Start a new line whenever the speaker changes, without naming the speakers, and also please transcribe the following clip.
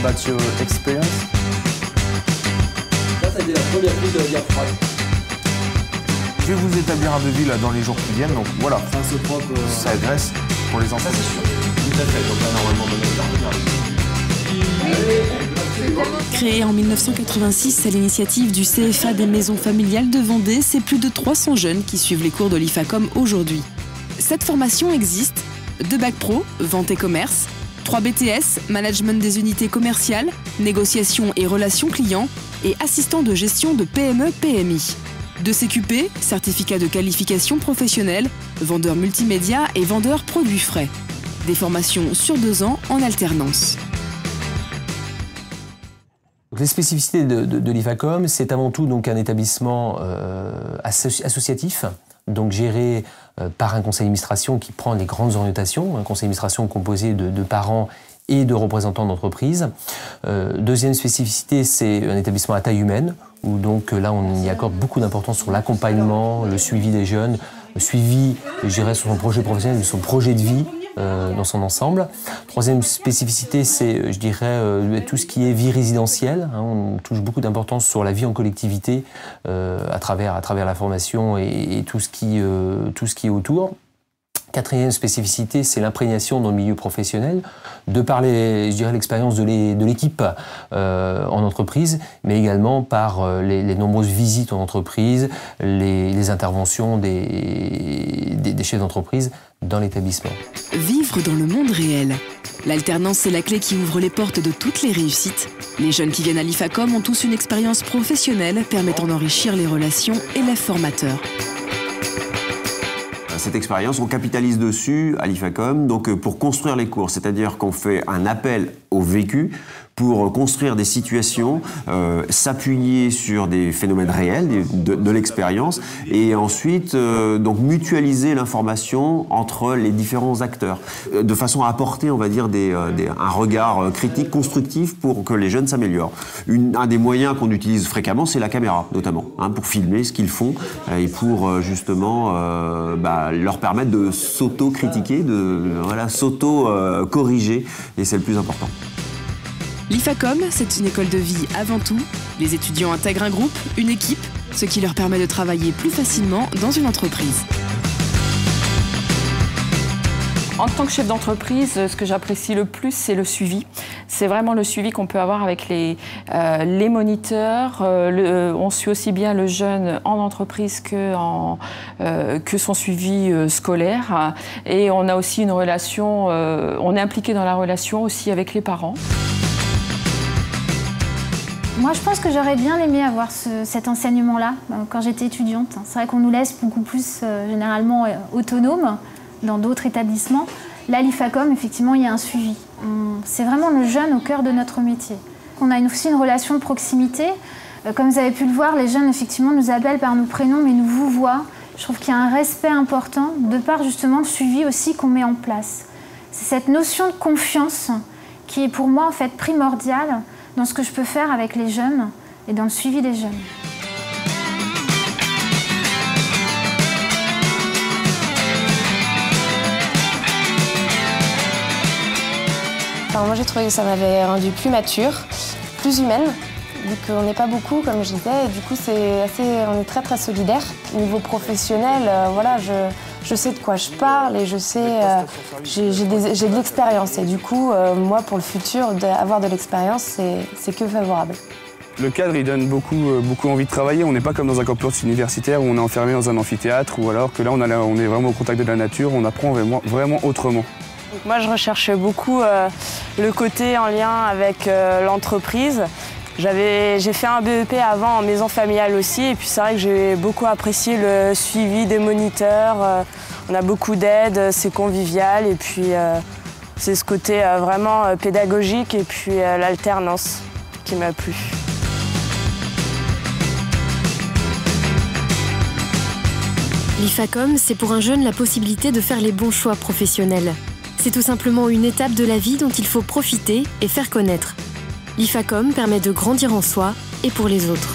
about your experience?
Ça a été la première prise de la guerre froide.
Je vais vous établir un devis là dans les jours qui viennent, donc voilà.
Ça se propre.
Ça agresse pour les enfants.
Ça c'est sûr. Tout à fait. Donc là normalement
Créé en 1986 à l'initiative du CFA des maisons familiales de Vendée, c'est plus de 300 jeunes qui suivent les cours de l'IFACOM aujourd'hui. Cette formation existe: 2 bacs pro, vente et commerce, 3 BTS, management des unités commerciales, négociation et relations clients, et assistant de gestion de PME-PMI. 2 CQP, certificat de qualification professionnelle, vendeur multimédia et vendeur produits frais. Des formations sur 2 ans en alternance.
Les spécificités de l'IFACOM, c'est avant tout donc un établissement associatif, donc géré par un conseil d'administration qui prend les grandes orientations, un conseil d'administration composé de parents et de représentants d'entreprises. Deuxième spécificité, c'est un établissement à taille humaine, où donc là on y accorde beaucoup d'importance sur l'accompagnement, le suivi des jeunes, le suivi, je dirais, sur son projet professionnel, de son projet de vie, dans son ensemble. Troisième spécificité, c'est, je dirais, tout ce qui est vie résidentielle. On touche beaucoup d'importance sur la vie en collectivité à travers la formation et tout ce qui est autour. Quatrième spécificité, c'est l'imprégnation dans le milieu professionnel, de par l'expérience de l'équipe en entreprise, mais également par les nombreuses visites en entreprise, les interventions des chefs d'entreprise dans l'établissement.
Vivre dans le monde réel. L'alternance, c'est la clé qui ouvre les portes de toutes les réussites. Les jeunes qui viennent à l'IFACOM ont tous une expérience professionnelle permettant d'enrichir les relations et les formateurs.
Cette expérience, on capitalise dessus à l'IFACOM donc pour construire les cours, c'est-à-dire qu'on fait un appel au vécu pour construire des situations, s'appuyer sur des phénomènes réels de l'expérience et ensuite donc mutualiser l'information entre les différents acteurs de façon à apporter, on va dire, un regard critique, constructif pour que les jeunes s'améliorent. Un des moyens qu'on utilise fréquemment, c'est la caméra, notamment, pour filmer ce qu'ils font et pour justement leur permettre de s'auto-critiquer, de s'auto-corriger, et c'est le plus important.
L'IFACOM, c'est une école de vie avant tout. Les étudiants intègrent un groupe, une équipe, ce qui leur permet de travailler plus facilement dans une entreprise.
En tant que chef d'entreprise, ce que j'apprécie le plus, c'est le suivi. C'est vraiment le suivi qu'on peut avoir avec les moniteurs. On suit aussi bien le jeune en entreprise que son suivi scolaire. Et on a aussi une relation, on est impliqué dans la relation aussi avec les parents.
Moi, je pense que j'aurais bien aimé avoir cet enseignement-là quand j'étais étudiante. C'est vrai qu'on nous laisse beaucoup plus généralement autonomes dans d'autres établissements. Là, l'IFACOM, effectivement, il y a un suivi. C'est vraiment le jeune au cœur de notre métier. On a aussi une relation de proximité. Comme vous avez pu le voir, les jeunes, effectivement, nous appellent par nos prénoms, mais nous vous voient. Je trouve qu'il y a un respect important de par, justement, le suivi aussi qu'on met en place. C'est cette notion de confiance qui est pour moi, en fait, primordiale dans ce que je peux faire avec les jeunes et dans le suivi des jeunes.
Alors moi j'ai trouvé que ça m'avait rendu plus mature, plus humaine, vu qu'on n'est pas beaucoup comme je disais, et du coup on est très très solidaire. Au niveau professionnel, voilà, je sais de quoi je parle et je sais, j'ai de l'expérience. Et du coup, moi pour le futur, avoir de l'expérience, c'est que favorable.
Le cadre, il donne beaucoup envie de travailler. On n'est pas comme dans un campus universitaire où on est enfermé dans un amphithéâtre, ou alors que là, on est vraiment au contact de la nature, on apprend vraiment autrement.
Donc moi, je recherche beaucoup le côté en lien avec l'entreprise. J'ai fait un BEP avant en maison familiale aussi, et puis c'est vrai que j'ai beaucoup apprécié le suivi des moniteurs. On a beaucoup d'aide, c'est convivial, et puis c'est ce côté vraiment pédagogique, et puis l'alternance qui m'a plu.
L'IFACOM, c'est pour un jeune la possibilité de faire les bons choix professionnels. C'est tout simplement une étape de la vie dont il faut profiter et faire connaître. L'IFACOM permet de grandir en soi et pour les autres.